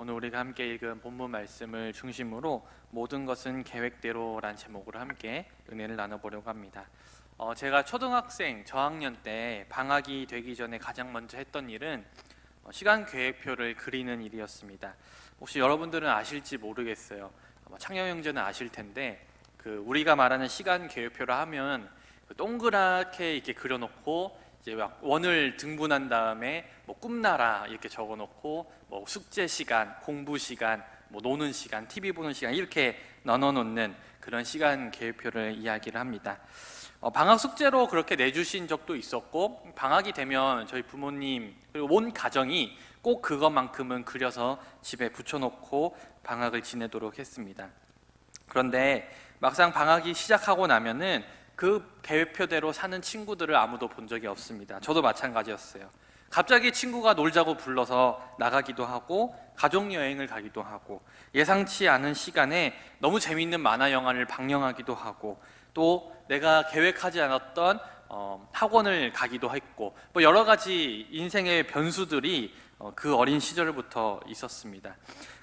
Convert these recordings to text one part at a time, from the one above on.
오늘 우리가 함께 읽은 본문 말씀을 중심으로 모든 것은 계획대로란 제목으로 함께 은혜를 나눠보려고 합니다. 제가 초등학생 저학년 때 방학이 되기 전에 가장 먼저 했던 일은 시간 계획표를 그리는 일이었습니다. 혹시 여러분들은 아실지 모르겠어요. 창녕 형제는 아실 텐데 우리가 말하는 시간 계획표를 하면 동그랗게 이렇게 그려놓고 이제 막 원을 등분한 다음에 꿈나라 이렇게 적어놓고 숙제 시간, 공부 시간, 노는 시간, TV 보는 시간 이렇게 나눠놓는 그런 시간 계획표를 이야기를 합니다. 방학 숙제로 그렇게 내주신 적도 있었고, 방학이 되면 저희 부모님 그리고 온 가정이 꼭 그것만큼은 그려서 집에 붙여놓고 방학을 지내도록 했습니다. 그런데 막상 방학이 시작하고 나면은 그 계획표대로 사는 친구들을 아무도 본 적이 없습니다. 저도 마찬가지였어요. 갑자기 친구가 놀자고 불러서 나가기도 하고, 가족여행을 가기도 하고, 예상치 않은 시간에 너무 재미있는 만화 영화를 방영하기도 하고, 또 내가 계획하지 않았던 학원을 가기도 했고, 여러 가지 인생의 변수들이 그 어린 시절부터 있었습니다.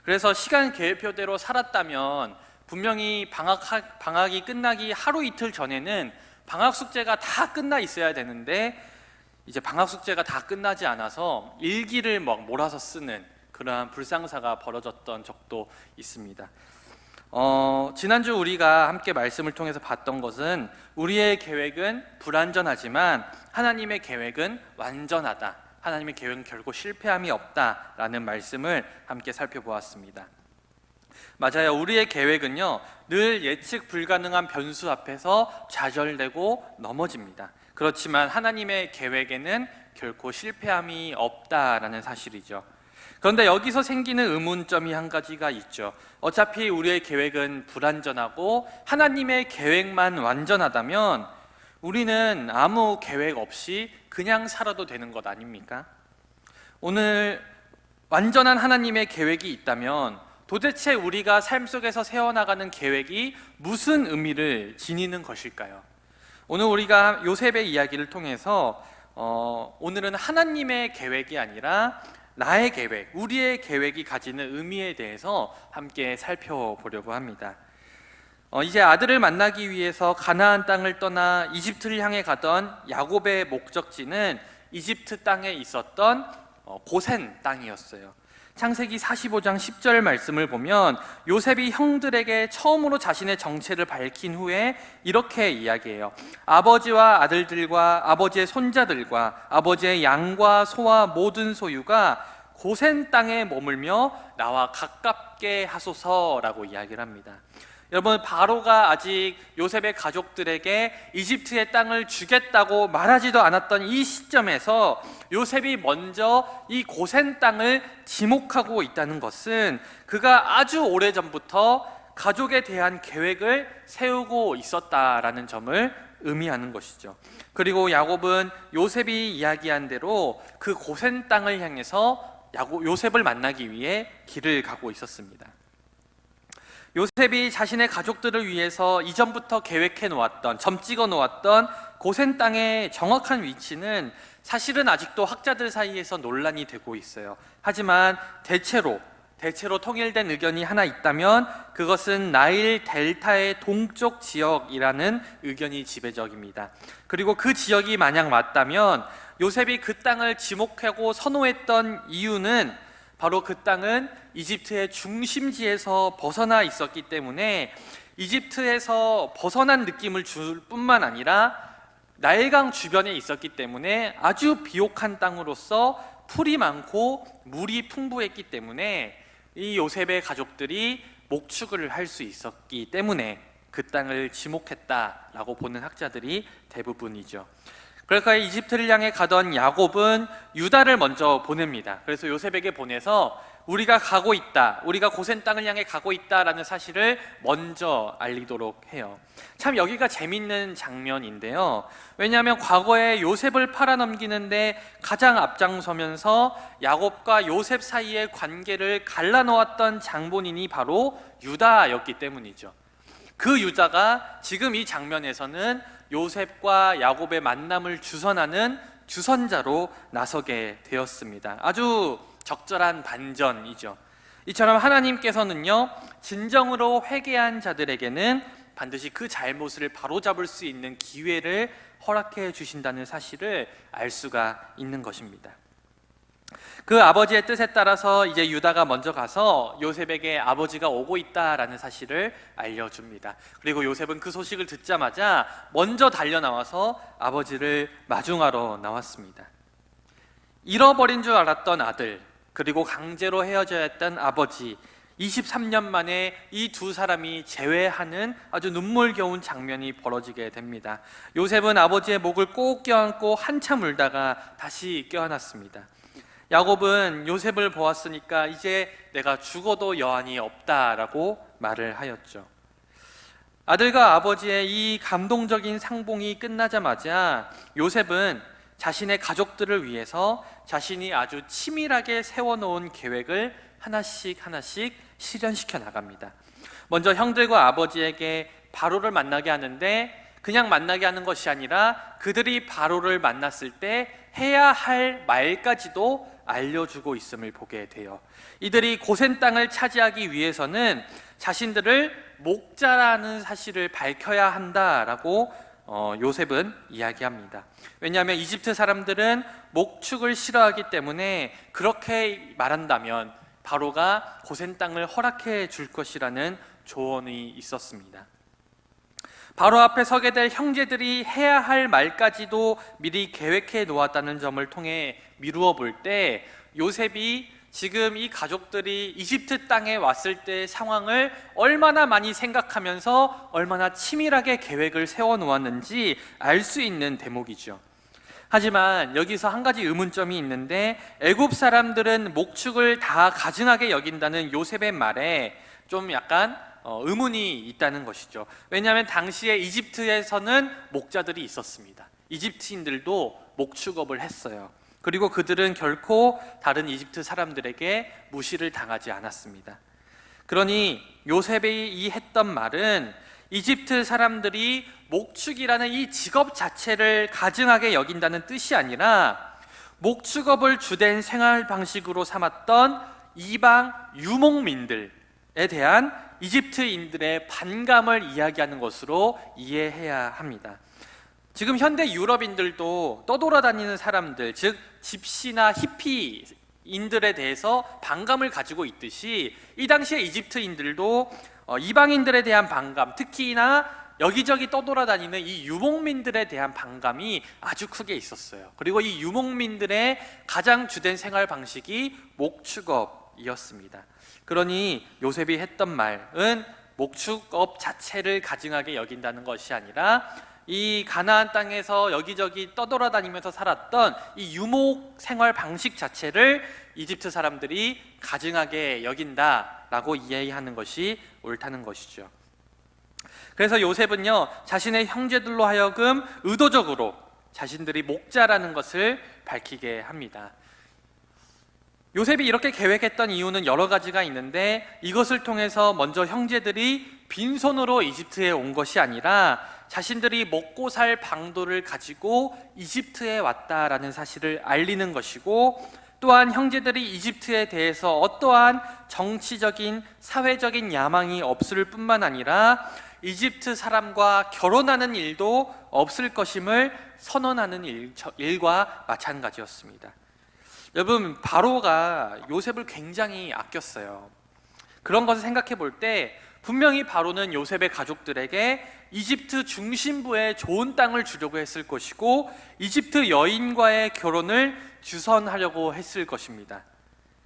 그래서 시간 계획표대로 살았다면 분명히 방학이 끝나기 하루 이틀 전에는 방학 숙제가 다 끝나 있어야 되는데, 이제 방학 숙제가 다 끝나지 않아서 일기를 몰아서 쓰는 그러한 불상사가 벌어졌던 적도 있습니다. 지난주 우리가 함께 말씀을 통해서 봤던 것은 우리의 계획은 불완전하지만 하나님의 계획은 완전하다, 하나님의 계획은 결코 실패함이 없다라는 말씀을 함께 살펴보았습니다. 맞아요. 우리의 계획은요, 늘 예측 불가능한 변수 앞에서 좌절되고 넘어집니다. 그렇지만 하나님의 계획에는 결코 실패함이 없다라는 사실이죠. 그런데 여기서 생기는 의문점이 한 가지가 있죠. 어차피 우리의 계획은 불완전하고 하나님의 계획만 완전하다면 우리는 아무 계획 없이 그냥 살아도 되는 것 아닙니까? 오늘 완전한 하나님의 계획이 있다면 도대체 우리가 삶 속에서 세워나가는 계획이 무슨 의미를 지니는 것일까요? 오늘 우리가 요셉의 이야기를 통해서 오늘은 하나님의 계획이 아니라 나의 계획, 우리의 계획이 가지는 의미에 대해서 함께 살펴보려고 합니다. 이제 아들을 만나기 위해서 가나안 땅을 떠나 이집트를 향해 가던 야곱의 목적지는 이집트 땅에 있었던 고센 땅이었어요. 창세기 45장 10절 말씀을 보면 요셉이 형들에게 처음으로 자신의 정체를 밝힌 후에 이렇게 이야기해요. 아버지와 아들들과 아버지의 손자들과 아버지의 양과 소와 모든 소유가 고센 땅에 머물며 나와 가깝게 하소서라고 이야기를 합니다. 여러분, 바로가 아직 요셉의 가족들에게 이집트의 땅을 주겠다고 말하지도 않았던 이 시점에서 요셉이 먼저 이 고센 땅을 지목하고 있다는 것은 그가 아주 오래전부터 가족에 대한 계획을 세우고 있었다라는 점을 의미하는 것이죠. 그리고 야곱은 요셉이 이야기한 대로 그 고센 땅을 향해서 요셉을 만나기 위해 길을 가고 있었습니다. 요셉이 자신의 가족들을 위해서 이전부터 계획해 놓았던, 점 찍어 놓았던 고센 땅의 정확한 위치는 사실은 아직도 학자들 사이에서 논란이 되고 있어요. 하지만 대체로 통일된 의견이 하나 있다면 그것은 나일 델타의 동쪽 지역이라는 의견이 지배적입니다. 그리고 그 지역이 만약 맞다면 요셉이 그 땅을 지목하고 선호했던 이유는 바로 그 땅은 이집트의 중심지에서 벗어나 있었기 때문에 이집트에서 벗어난 느낌을 줄 뿐만 아니라 나일강 주변에 있었기 때문에 아주 비옥한 땅으로서 풀이 많고 물이 풍부했기 때문에 이 요셉의 가족들이 목축을 할 수 있었기 때문에 그 땅을 지목했다라고 보는 학자들이 대부분이죠. 그러니까 이집트를 향해 가던 야곱은 유다를 먼저 보냅니다. 그래서 요셉에게 보내서 우리가 가고 있다, 우리가 고센 땅을 향해 가고 있다라는 사실을 먼저 알리도록 해요. 참 여기가 재밌는 장면인데요. 왜냐하면 과거에 요셉을 팔아넘기는데 가장 앞장서면서 야곱과 요셉 사이의 관계를 갈라놓았던 장본인이 바로 유다였기 때문이죠. 그 유다가 지금 이 장면에서는 요셉과 야곱의 만남을 주선하는 주선자로 나서게 되었습니다. 아주 적절한 반전이죠. 이처럼 하나님께서는요, 진정으로 회개한 자들에게는 반드시 그 잘못을 바로잡을 수 있는 기회를 허락해 주신다는 사실을 알 수가 있는 것입니다. 그 아버지의 뜻에 따라서 이제 유다가 먼저 가서 요셉에게 아버지가 오고 있다라는 사실을 알려줍니다. 그리고 요셉은 그 소식을 듣자마자 먼저 달려나와서 아버지를 마중하러 나왔습니다. 잃어버린 줄 알았던 아들, 그리고 강제로 헤어져야 했던 아버지, 23년 만에 이 두 사람이 재회하는 아주 눈물겨운 장면이 벌어지게 됩니다. 요셉은 아버지의 목을 꼭 껴안고 한참 울다가 다시 껴안았습니다. 야곱은 요셉을 보았으니까 이제 내가 죽어도 여한이 없다라고 말을 하였죠. 아들과 아버지의 이 감동적인 상봉이 끝나자마자 요셉은 자신의 가족들을 위해서 자신이 아주 치밀하게 세워놓은 계획을 하나씩 실현시켜 나갑니다. 먼저 형들과 아버지에게 바로를 만나게 하는데, 그냥 만나게 하는 것이 아니라 그들이 바로를 만났을 때 해야 할 말까지도 알려주고 있음을 보게 돼요. 이들이 고센 땅을 차지하기 위해서는 자신들을 목자라는 사실을 밝혀야 한다라고 요셉은 이야기합니다. 왜냐하면 이집트 사람들은 목축을 싫어하기 때문에 그렇게 말한다면 바로가 고센 땅을 허락해 줄 것이라는 조언이 있었습니다. 바로 앞에 서게 될 형제들이 해야 할 말까지도 미리 계획해 놓았다는 점을 통해 미루어 볼 때, 요셉이 지금 이 가족들이 이집트 땅에 왔을 때 상황을 얼마나 많이 생각하면서 얼마나 치밀하게 계획을 세워 놓았는지 알 수 있는 대목이죠. 하지만 여기서 한 가지 의문점이 있는데, 애굽 사람들은 목축을 다 가증하게 여긴다는 요셉의 말에 좀 약간 의문이 있다는 것이죠. 왜냐하면 당시에 이집트에서는 목자들이 있었습니다. 이집트인들도 목축업을 했어요. 그리고 그들은 결코 다른 이집트 사람들에게 무시를 당하지 않았습니다. 그러니 요셉이 이 했던 말은 이집트 사람들이 목축이라는 이 직업 자체를 가증하게 여긴다는 뜻이 아니라 목축업을 주된 생활 방식으로 삼았던 이방 유목민들에 대한 이집트인들의 반감을 이야기하는 것으로 이해해야 합니다. 지금 현대 유럽인들도 떠돌아다니는 사람들, 즉 집시나 히피인들에 대해서 반감을 가지고 있듯이, 이 당시에 이집트인들도 이방인들에 대한 반감, 특히나 여기저기 떠돌아다니는 이 유목민들에 대한 반감이 아주 크게 있었어요. 그리고 이 유목민들의 가장 주된 생활 방식이 목축업이었습니다. 그러니 요셉이 했던 말은 목축업 자체를 가증하게 여긴다는 것이 아니라 이 가나안 땅에서 여기저기 떠돌아다니면서 살았던 이 유목 생활 방식 자체를 이집트 사람들이 가증하게 여긴다라고 이해하는 것이 옳다는 것이죠. 그래서 요셉은요, 자신의 형제들로 하여금 의도적으로 자신들이 목자라는 것을 밝히게 합니다. 요셉이 이렇게 계획했던 이유는 여러 가지가 있는데, 이것을 통해서 먼저 형제들이 빈손으로 이집트에 온 것이 아니라 자신들이 먹고 살 방도를 가지고 이집트에 왔다라는 사실을 알리는 것이고, 또한 형제들이 이집트에 대해서 어떠한 정치적인 사회적인 야망이 없을 뿐만 아니라 이집트 사람과 결혼하는 일도 없을 것임을 선언하는 일과 마찬가지였습니다. 여러분, 바로가 요셉을 굉장히 아꼈어요. 그런 것을 생각해 볼 때 분명히 바로는 요셉의 가족들에게 이집트 중심부에 좋은 땅을 주려고 했을 것이고, 이집트 여인과의 결혼을 주선하려고 했을 것입니다.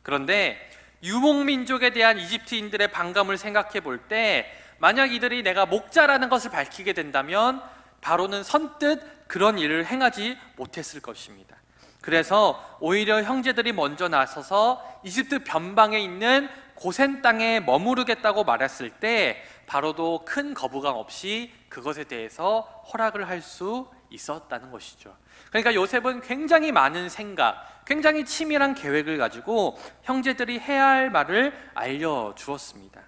그런데 유목민족에 대한 이집트인들의 반감을 생각해 볼 때, 만약 이들이 내가 목자라는 것을 밝히게 된다면 바로는 선뜻 그런 일을 행하지 못했을 것입니다. 그래서 오히려 형제들이 먼저 나서서 이집트 변방에 있는 고센 땅에 머무르겠다고 말했을 때 바로도 큰 거부감 없이 그것에 대해서 허락을 할 수 있었다는 것이죠. 그러니까 요셉은 굉장히 많은 생각, 굉장히 치밀한 계획을 가지고 형제들이 해야 할 말을 알려주었습니다.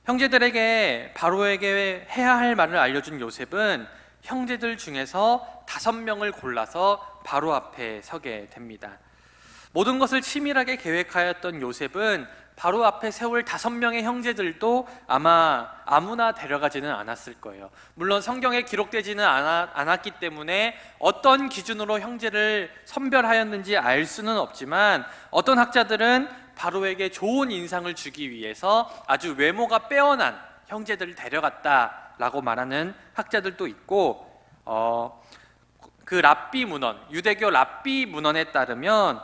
형제들에게 바로에게 해야 할 말을 알려준 요셉은 형제들 중에서 5명을 골라서 바로 앞에 서게 됩니다. 모든 것을 치밀하게 계획하였던 요셉은 바로 앞에 세울 5명의 형제들도 아마 아무나 데려가지는 않았을 거예요. 물론 성경에 기록되지는 않았기 때문에 어떤 기준으로 형제를 선별하였는지 알 수는 없지만, 어떤 학자들은 바로에게 좋은 인상을 주기 위해서 아주 외모가 빼어난 형제들을 데려갔다라고 말하는 학자들도 있고, 그 랍비 문헌, 유대교 랍비 문헌에 따르면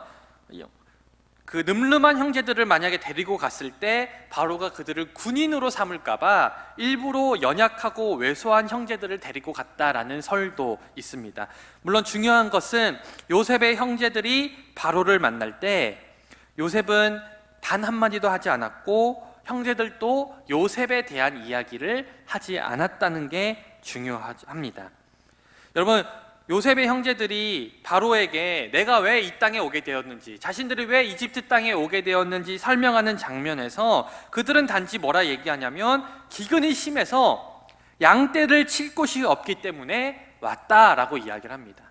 그 늠름한 형제들을 만약에 데리고 갔을 때 바로가 그들을 군인으로 삼을까봐 일부러 연약하고 왜소한 형제들을 데리고 갔다라는 설도 있습니다. 물론 중요한 것은 요셉의 형제들이 바로를 만날 때 요셉은 단 한마디도 하지 않았고 형제들도 요셉에 대한 이야기를 하지 않았다는 게 중요합니다. 여러분, 요셉의 형제들이 바로에게 내가 왜 이 땅에 오게 되었는지, 자신들이 왜 이집트 땅에 오게 되었는지 설명하는 장면에서 그들은 단지 뭐라 얘기하냐면 기근이 심해서 양떼를 칠 곳이 없기 때문에 왔다라고 이야기를 합니다.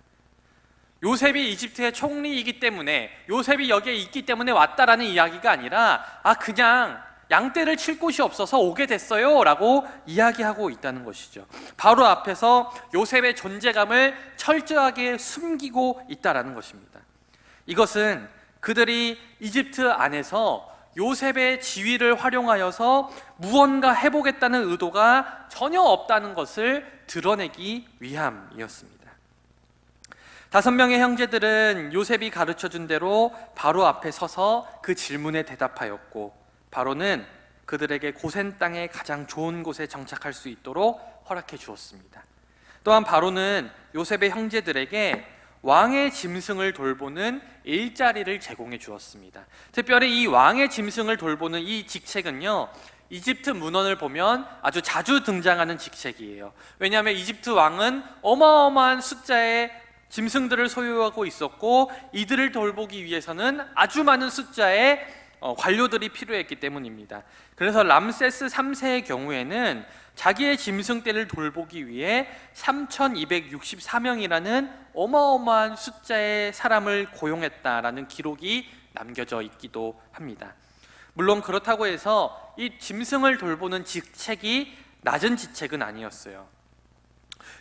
요셉이 이집트의 총리이기 때문에, 요셉이 여기에 있기 때문에 왔다라는 이야기가 아니라 그냥 양떼를 칠 곳이 없어서 오게 됐어요 라고 이야기하고 있다는 것이죠. 바로 앞에서 요셉의 존재감을 철저하게 숨기고 있다는 것입니다. 이것은 그들이 이집트 안에서 요셉의 지위를 활용하여서 무언가 해보겠다는 의도가 전혀 없다는 것을 드러내기 위함이었습니다. 5명의 형제들은 요셉이 가르쳐준 대로 바로 앞에 서서 그 질문에 대답하였고, 바로는 그들에게 고센 땅의 가장 좋은 곳에 정착할 수 있도록 허락해 주었습니다. 또한 바로는 요셉의 형제들에게 왕의 짐승을 돌보는 일자리를 제공해 주었습니다. 특별히 이 왕의 짐승을 돌보는 이 직책은요, 이집트 문헌을 보면 아주 자주 등장하는 직책이에요. 왜냐하면 이집트 왕은 어마어마한 숫자의 짐승들을 소유하고 있었고, 이들을 돌보기 위해서는 아주 많은 숫자의 관료들이 필요했기 때문입니다. 그래서 람세스 3세의 경우에는 자기의 짐승떼를 돌보기 위해 3264명이라는 어마어마한 숫자의 사람을 고용했다라는 기록이 남겨져 있기도 합니다. 물론 그렇다고 해서 이 짐승을 돌보는 직책이 낮은 직책은 아니었어요.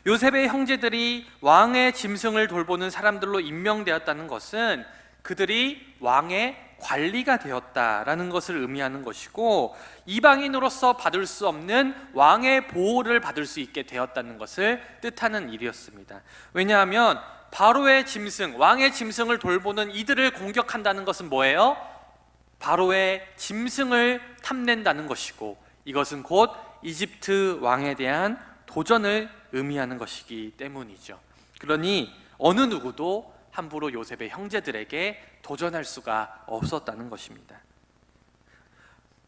요셉의 형제들이 왕의 짐승을 돌보는 사람들로 임명되었다는 것은 그들이 왕의 관리가 되었다라는 것을 의미하는 것이고, 이방인으로서 받을 수 없는 왕의 보호를 받을 수 있게 되었다는 것을 뜻하는 일이었습니다. 왜냐하면 바로의 짐승, 왕의 짐승을 돌보는 이들을 공격한다는 것은 뭐예요? 바로의 짐승을 탐낸다는 것이고, 이것은 곧 이집트 왕에 대한 도전을 의미하는 것이기 때문이죠. 그러니 어느 누구도 함부로 요셉의 형제들에게 도전할 수가 없었다는 것입니다.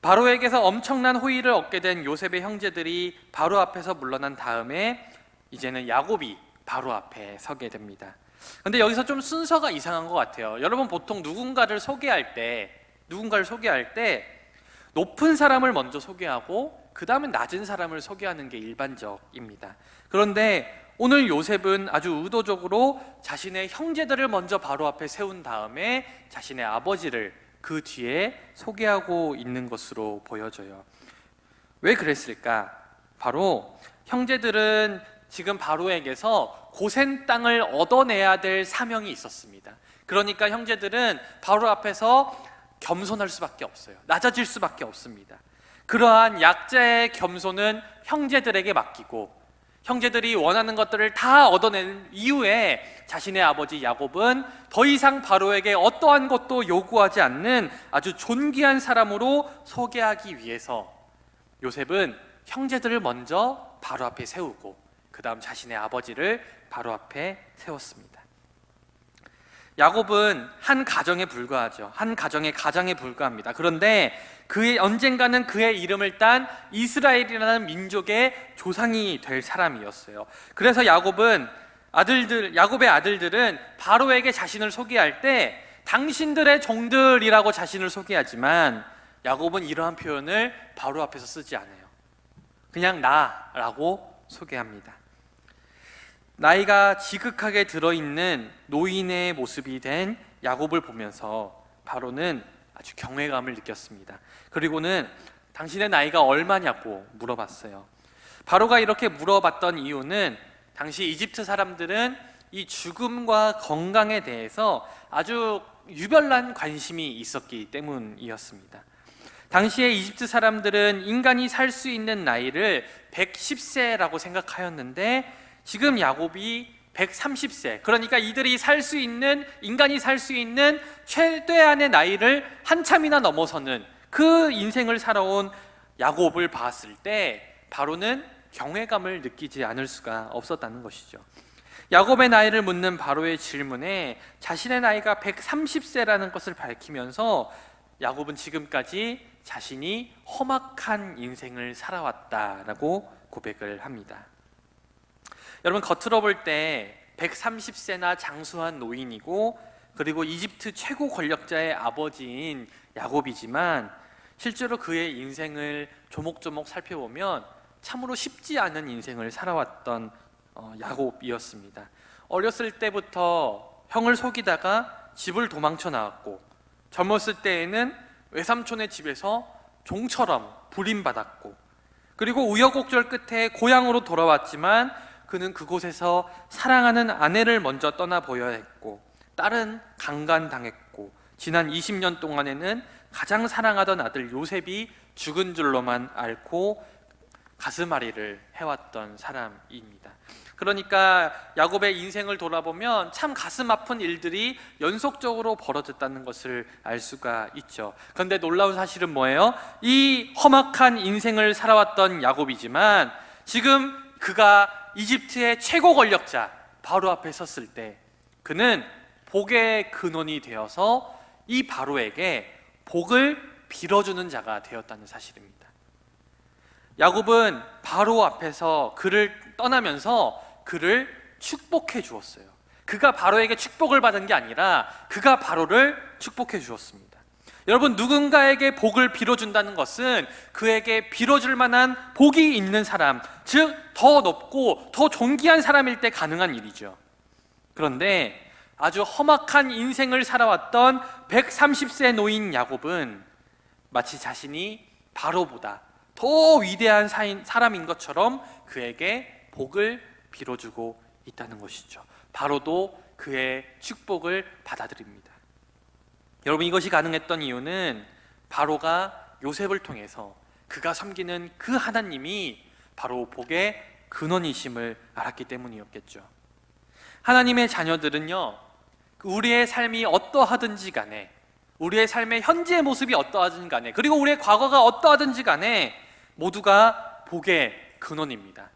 바로에게서 엄청난 호의를 얻게 된 요셉의 형제들이 바로 앞에서 물러난 다음에 이제는 야곱이 바로 앞에 서게 됩니다. 근데 여기서 좀 순서가 이상한 것 같아요. 여러분, 보통 누군가를 소개할 때 높은 사람을 먼저 소개하고 그 다음에 낮은 사람을 소개하는 게 일반적입니다. 그런데 오늘 요셉은 아주 의도적으로 자신의 형제들을 먼저 바로 앞에 세운 다음에 자신의 아버지를 그 뒤에 소개하고 있는 것으로 보여져요. 왜 그랬을까? 바로 형제들은 지금 바로에게서 고센 땅을 얻어내야 될 사명이 있었습니다. 그러니까 형제들은 바로 앞에서 겸손할 수밖에 없어요. 낮아질 수밖에 없습니다. 그러한 약자의 겸손은 형제들에게 맡기고, 형제들이 원하는 것들을 다 얻어낸 이후에 자신의 아버지 야곱은 더 이상 바로에게 어떠한 것도 요구하지 않는 아주 존귀한 사람으로 소개하기 위해서 요셉은 형제들을 먼저 바로 앞에 세우고 그 다음 자신의 아버지를 바로 앞에 세웠습니다. 야곱은 한 가정에 불과하죠. 한 가정의 가장에 불과합니다. 그런데 언젠가는 그의 이름을 딴 이스라엘이라는 민족의 조상이 될 사람이었어요. 그래서 야곱의 아들들은 바로에게 자신을 소개할 때 당신들의 종들이라고 자신을 소개하지만, 야곱은 이러한 표현을 바로 앞에서 쓰지 않아요. 그냥 나라고 소개합니다. 나이가 지극하게 들어있는 노인의 모습이 된 야곱을 보면서 바로는 아주 경외감을 느꼈습니다. 그리고는 당신의 나이가 얼마냐고 물어봤어요. 바로가 이렇게 물어봤던 이유는 당시 이집트 사람들은 이 죽음과 건강에 대해서 아주 유별난 관심이 있었기 때문이었습니다. 당시에 이집트 사람들은 인간이 살 수 있는 나이를 110세라고 생각하였는데 지금 야곱이 130세, 그러니까 이들이 살 수 있는, 인간이 살 수 있는 최대한의 나이를 한참이나 넘어서는 그 인생을 살아온 야곱을 봤을 때 바로는 경외감을 느끼지 않을 수가 없었다는 것이죠. 야곱의 나이를 묻는 바로의 질문에 자신의 나이가 130세라는 것을 밝히면서 야곱은 지금까지 자신이 험악한 인생을 살아왔다라고 고백을 합니다. 여러분, 겉으로 볼 때 130세나 장수한 노인이고 그리고 이집트 최고 권력자의 아버지인 야곱이지만 실제로 그의 인생을 조목조목 살펴보면 참으로 쉽지 않은 인생을 살아왔던 야곱이었습니다. 어렸을 때부터 형을 속이다가 집을 도망쳐 나왔고 젊었을 때에는 외삼촌의 집에서 종처럼 부림받았고 그리고 우여곡절 끝에 고향으로 돌아왔지만 그는 그곳에서 사랑하는 아내를 먼저 떠나보여야 했고 딸은 강간당했고 지난 20년 동안에는 가장 사랑하던 아들 요셉이 죽은 줄로만 앓고 가슴앓이를 해왔던 사람입니다. 그러니까 야곱의 인생을 돌아보면 참 가슴 아픈 일들이 연속적으로 벌어졌다는 것을 알 수가 있죠. 그런데 놀라운 사실은 뭐예요? 이 험악한 인생을 살아왔던 야곱이지만 지금 그가 이집트의 최고 권력자 바로 앞에 섰을 때 그는 복의 근원이 되어서 이 바로에게 복을 빌어주는 자가 되었다는 사실입니다. 야곱은 바로 앞에서 그를 떠나면서 그를 축복해 주었어요. 그가 바로에게 축복을 받은 게 아니라 그가 바로를 축복해 주었습니다. 여러분, 누군가에게 복을 빌어준다는 것은 그에게 빌어줄 만한 복이 있는 사람, 즉 더 높고 더 존귀한 사람일 때 가능한 일이죠. 그런데 아주 험악한 인생을 살아왔던 130세 노인 야곱은 마치 자신이 바로보다 더 위대한 사람인 것처럼 그에게 복을 빌어주고 있다는 것이죠. 바로도 그의 축복을 받아들입니다. 여러분, 이것이 가능했던 이유는 바로가 요셉을 통해서 그가 섬기는 그 하나님이 바로 복의 근원이심을 알았기 때문이었겠죠. 하나님의 자녀들은요, 우리의 삶이 어떠하든지 간에, 우리의 삶의 현재의 모습이 어떠하든지 간에, 그리고 우리의 과거가 어떠하든지 간에 모두가 복의 근원입니다.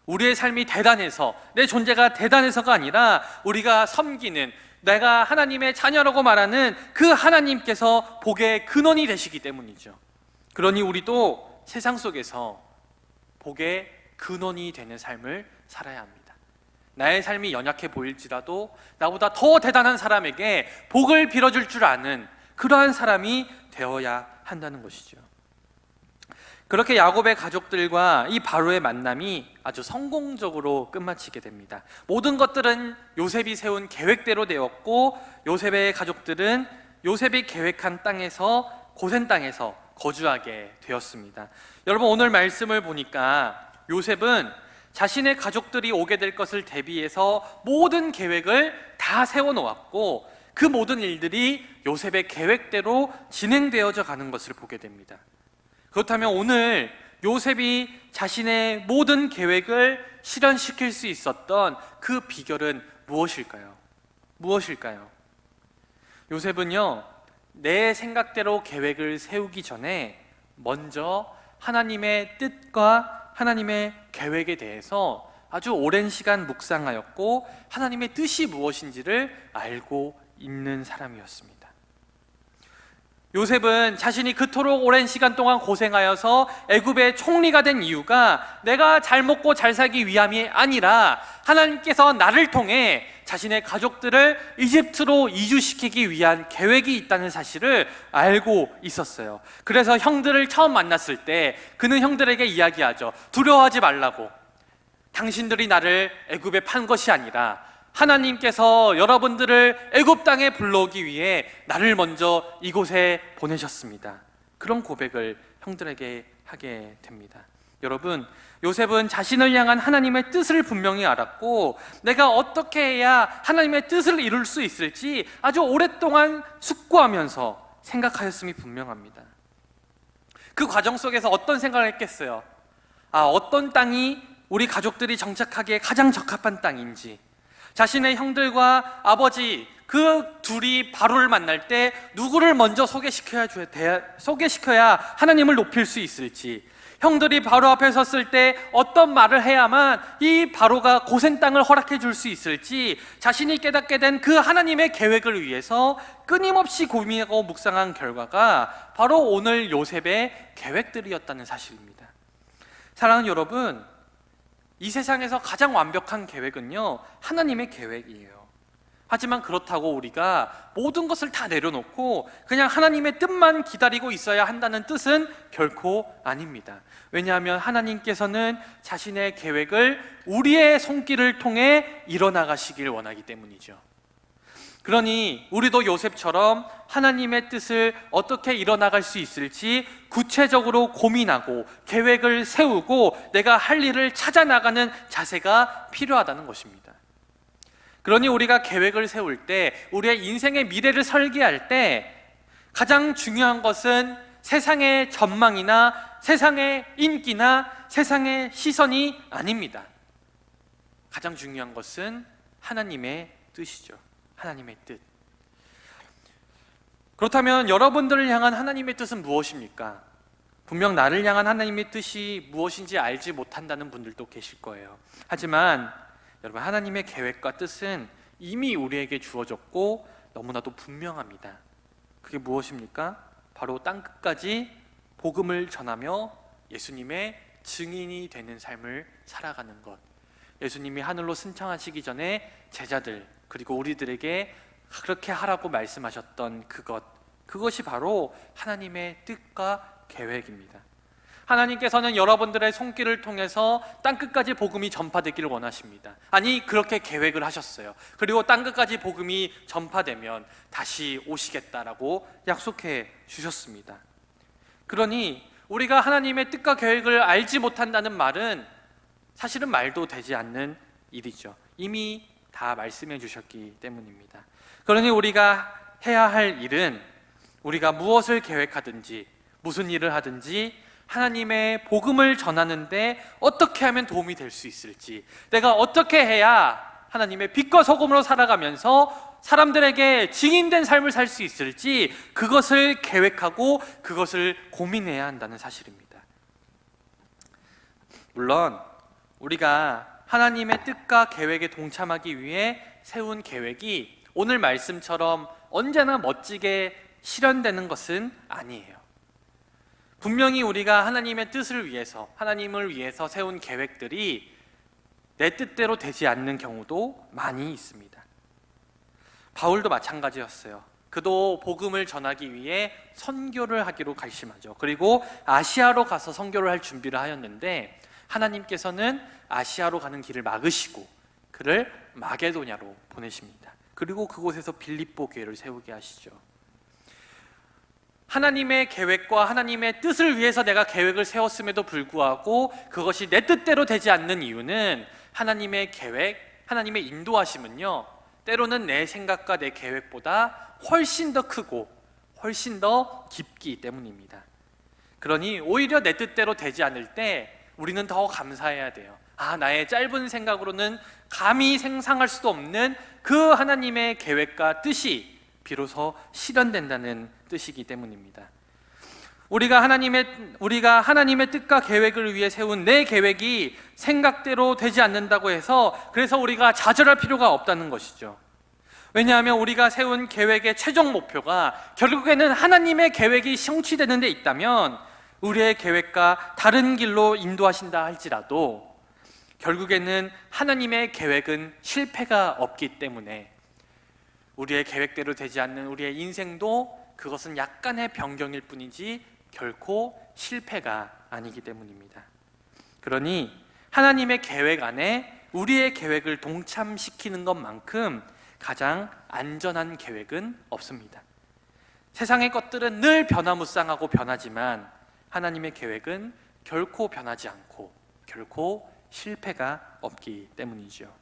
우리의 삶이 대단해서, 내 존재가 대단해서가 아니라 우리가 섬기는, 내가 하나님의 자녀라고 말하는 그 하나님께서 복의 근원이 되시기 때문이죠. 그러니 우리도 세상 속에서 복의 근원이 되는 삶을 살아야 합니다. 나의 삶이 연약해 보일지라도 나보다 더 대단한 사람에게 복을 빌어줄 줄 아는 그러한 사람이 되어야 한다는 것이죠. 그렇게 야곱의 가족들과 이 바로의 만남이 아주 성공적으로 끝마치게 됩니다. 모든 것들은 요셉이 세운 계획대로 되었고 요셉의 가족들은 요셉이 계획한 땅에서, 고센 땅에서 거주하게 되었습니다. 여러분, 오늘 말씀을 보니까 요셉은 자신의 가족들이 오게 될 것을 대비해서 모든 계획을 다 세워놓았고 그 모든 일들이 요셉의 계획대로 진행되어져 가는 것을 보게 됩니다. 그렇다면 오늘 요셉이 자신의 모든 계획을 실현시킬 수 있었던 그 비결은 무엇일까요? 무엇일까요? 요셉은요, 내 생각대로 계획을 세우기 전에 먼저 하나님의 뜻과 하나님의 계획에 대해서 아주 오랜 시간 묵상하였고 하나님의 뜻이 무엇인지를 알고 있는 사람이었습니다. 요셉은 자신이 그토록 오랜 시간 동안 고생하여서 애굽의 총리가 된 이유가 내가 잘 먹고 잘 살기 위함이 아니라 하나님께서 나를 통해 자신의 가족들을 이집트로 이주시키기 위한 계획이 있다는 사실을 알고 있었어요. 그래서 형들을 처음 만났을 때 그는 형들에게 이야기하죠. 두려워하지 말라고. 당신들이 나를 애굽에 판 것이 아니라 하나님께서 여러분들을 애굽 땅에 불러오기 위해 나를 먼저 이곳에 보내셨습니다. 그런 고백을 형들에게 하게 됩니다. 여러분, 요셉은 자신을 향한 하나님의 뜻을 분명히 알았고, 내가 어떻게 해야 하나님의 뜻을 이룰 수 있을지 아주 오랫동안 숙고하면서 생각하였음이 분명합니다. 그 과정 속에서 어떤 생각을 했겠어요? 어떤 땅이 우리 가족들이 정착하기에 가장 적합한 땅인지, 자신의 형들과 아버지 그 둘이 바로를 만날 때 누구를 먼저 소개시켜야 하나님을 높일 수 있을지, 형들이 바로 앞에 섰을 때 어떤 말을 해야만 이 바로가 고센 땅을 허락해 줄 수 있을지 자신이 깨닫게 된 그 하나님의 계획을 위해서 끊임없이 고민하고 묵상한 결과가 바로 오늘 요셉의 계획들이었다는 사실입니다. 사랑하는 여러분, 이 세상에서 가장 완벽한 계획은요, 하나님의 계획이에요. 하지만 그렇다고 우리가 모든 것을 다 내려놓고 그냥 하나님의 뜻만 기다리고 있어야 한다는 뜻은 결코 아닙니다. 왜냐하면 하나님께서는 자신의 계획을 우리의 손길을 통해 이뤄나가시길 원하기 때문이죠. 그러니 우리도 요셉처럼 하나님의 뜻을 어떻게 이뤄나갈 수 있을지 구체적으로 고민하고 계획을 세우고 내가 할 일을 찾아나가는 자세가 필요하다는 것입니다. 그러니 우리가 계획을 세울 때, 우리의 인생의 미래를 설계할 때 가장 중요한 것은 세상의 전망이나 세상의 인기나 세상의 시선이 아닙니다. 가장 중요한 것은 하나님의 뜻이죠. 하나님의 뜻. 그렇다면 여러분들을 향한 하나님의 뜻은 무엇입니까? 분명 나를 향한 하나님의 뜻이 무엇인지 알지 못한다는 분들도 계실 거예요. 하지만 여러분, 하나님의 계획과 뜻은 이미 우리에게 주어졌고 너무나도 분명합니다. 그게 무엇입니까? 바로 땅끝까지 복음을 전하며 예수님의 증인이 되는 삶을 살아가는 것. 예수님이 하늘로 승천하시기 전에 제자들 그리고 우리들에게 그렇게 하라고 말씀하셨던 그것이 바로 하나님의 뜻과 계획입니다. 하나님께서는 여러분들의 손길을 통해서 땅끝까지 복음이 전파되기를 원하십니다. 아니, 그렇게 계획을 하셨어요. 그리고 땅끝까지 복음이 전파되면 다시 오시겠다라고 약속해 주셨습니다. 그러니 우리가 하나님의 뜻과 계획을 알지 못한다는 말은 사실은 말도 되지 않는 일이죠. 이미 다 말씀해 주셨기 때문입니다. 그러니 우리가 해야 할 일은, 우리가 무엇을 계획하든지 무슨 일을 하든지 하나님의 복음을 전하는데 어떻게 하면 도움이 될 수 있을지, 내가 어떻게 해야 하나님의 빛과 소금으로 살아가면서 사람들에게 증인된 삶을 살 수 있을지, 그것을 계획하고 그것을 고민해야 한다는 사실입니다. 물론 우리가 하나님의 뜻과 계획에 동참하기 위해 세운 계획이 오늘 말씀처럼 언제나 멋지게 실현되는 것은 아니에요. 분명히 우리가 하나님의 뜻을 위해서, 하나님을 위해서 세운 계획들이 내 뜻대로 되지 않는 경우도 많이 있습니다. 바울도 마찬가지였어요. 그도 복음을 전하기 위해 선교를 하기로 결심하죠. 그리고 아시아로 가서 선교를 할 준비를 하였는데 하나님께서는 아시아로 가는 길을 막으시고 그를 마게도냐로 보내십니다. 그리고 그곳에서 빌립보 교회를 세우게 하시죠. 하나님의 계획과 하나님의 뜻을 위해서 내가 계획을 세웠음에도 불구하고 그것이 내 뜻대로 되지 않는 이유는 하나님의 계획, 하나님의 인도하심은요, 때로는 내 생각과 내 계획보다 훨씬 더 크고 훨씬 더 깊기 때문입니다. 그러니 오히려 내 뜻대로 되지 않을 때 우리는 더 감사해야 돼요. 나의 짧은 생각으로는 감히 상상할 수도 없는 그 하나님의 계획과 뜻이 비로소 실현된다는 뜻이기 때문입니다. 우리가 하나님의 뜻과 계획을 위해 세운 내 계획이 생각대로 되지 않는다고 해서 그래서 우리가 좌절할 필요가 없다는 것이죠. 왜냐하면 우리가 세운 계획의 최종 목표가 결국에는 하나님의 계획이 성취되는 데 있다면 우리의 계획과 다른 길로 인도하신다 할지라도 결국에는 하나님의 계획은 실패가 없기 때문에 우리의 계획대로 되지 않는 우리의 인생도 그것은 약간의 변경일 뿐이지 결코 실패가 아니기 때문입니다. 그러니 하나님의 계획 안에 우리의 계획을 동참시키는 것만큼 가장 안전한 계획은 없습니다. 세상의 것들은 늘 변화무쌍하고 변하지만 하나님의 계획은 결코 변하지 않고 결코 실패가 없기 때문이죠.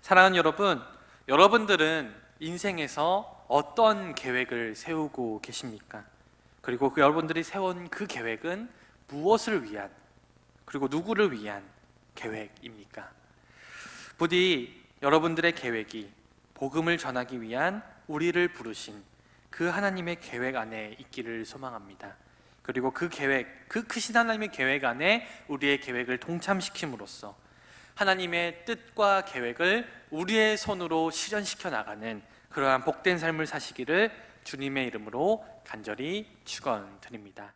사랑하는 여러분, 여러분들은 인생에서 어떤 계획을 세우고 계십니까? 그리고 여러분들이 세운 그 계획은 무엇을 위한, 그리고 누구를 위한 계획입니까? 부디 여러분들의 계획이 복음을 전하기 위한 우리를 부르신 그 하나님의 계획 안에 있기를 소망합니다. 그리고 그 계획, 그 크신 하나님의 계획 안에 우리의 계획을 동참시킴으로써 하나님의 뜻과 계획을 우리의 손으로 실현시켜 나가는 그러한 복된 삶을 사시기를 주님의 이름으로 간절히 축원드립니다.